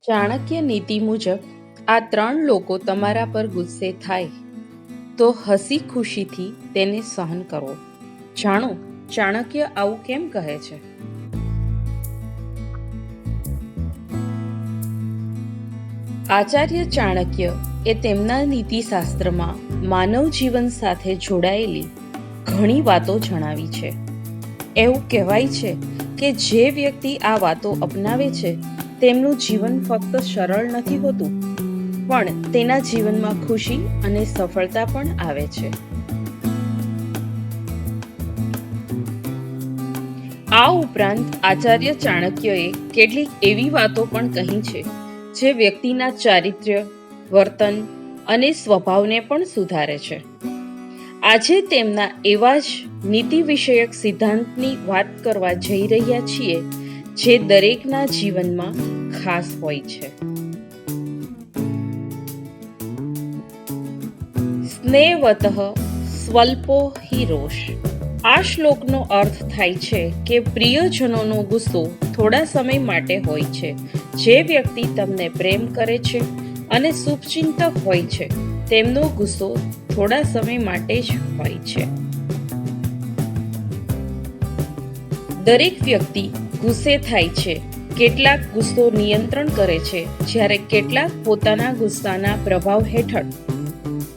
ચાણક્ય નીતિ મુજબ આ 3 લોકો તમારા પર ગુસ્સે થાય તો હસી ખુશીથી તેને સહન કરો. જાણો ચાણક્ય આવું કેમ કહે છે. આચાર્ય ચાણક્ય એ તેમના નીતિશાસ્ત્રમાં માનવ જીવન સાથે જોડાયેલી ઘણી વાતો જણાવી છે. એવું કહેવાય છે કે જે વ્યક્તિ આ વાતો અપનાવે છે તેમનું જીવન ફક્ત સરળ નથી હોતું, પણ તેના જીવનમાં ખુશી અને સફળતા પણ આવે છે. આ ઉપરાંત આચાર્ય ચાણક્યએ કેટલીક એવી વાતો પણ કહી છે જે વ્યક્તિના ચારિત્ર્ય, વર્તન અને સ્વભાવને પણ સુધારે છે. આજે તેમના એવા જ નીતિ વિષયક સિદ્ધાંતની વાત કરવા જઈ રહ્યા છીએ જે દરેકના જીવનમાં ખાસ હોય છે. સ્નેહવતઃ સ્વલ્પો હિ રોષ. આ શ્લોકનો અર્થ થાય છે કે પ્રિયજનોનો ગુસ્સો થોડા સમય માટે હોય છે. જે વ્યક્તિ તમને પ્રેમ કરે છે અને શુભચિંતક હોય છે તેમનો ગુસ્સો થોડા સમય માટે જ હોય છે. દરેક વ્યક્તિ ગુસ્સે થાય છે. કેટલાક ગુસ્સો નિયંત્રણ કરે છે, જ્યારે કેટલાક પોતાના ગુસ્સાના પ્રભાવ હેઠળ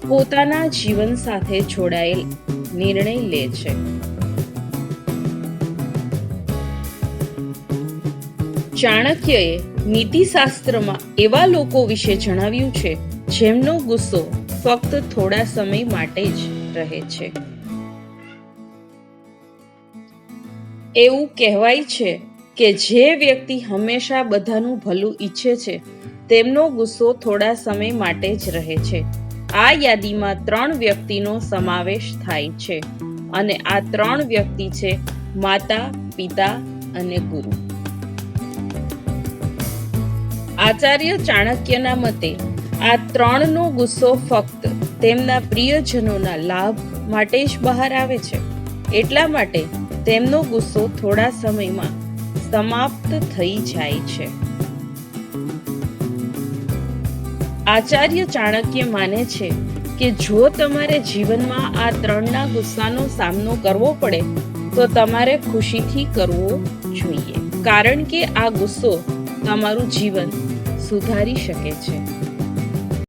પોતાના જીવન સાથે જોડાયેલ નિર્ણય લે છે. ચાણક્યએ નીતિશાસ્ત્રમાં એવા લોકો વિશે જણાવ્યું છે જેમનો ગુસ્સો ફક્ત થોડા સમય માટે જ રહે છે. એવું કહેવાય છે કે જે વ્યક્તિ હંમેશા બધાનું ભલું ઈચ્છે છે તેમનો ગુસ્સો થોડા સમય માટે જ રહે છે. આ યાદીમાં 3 વ્યક્તિનો સમાવેશ થાય છે અને આ 3 વ્યક્તિ છે માતા, પિતા અને ગુરુ. આચાર્ય ચાણક્યના મતે આ 3નો ગુસ્સો ફક્ત તેમના પ્રિયજનોના લાભ માટે જ બહાર આવે છે. એટલા માટે તેમનો ગુસ્સો થોડા સમયમાં સમાપ્ત થઈ જાય છે. આચાર્ય ચાણક્ય માને છે કે જો તમારે જીવનમાં આ 3ના ગુસ્સાનો સામનો કરવો પડે તો તમારે ખુશીથી કરવો જોઈએ, કારણ કે આ ગુસ્સો તમારું જીવન સુધારી શકે છે.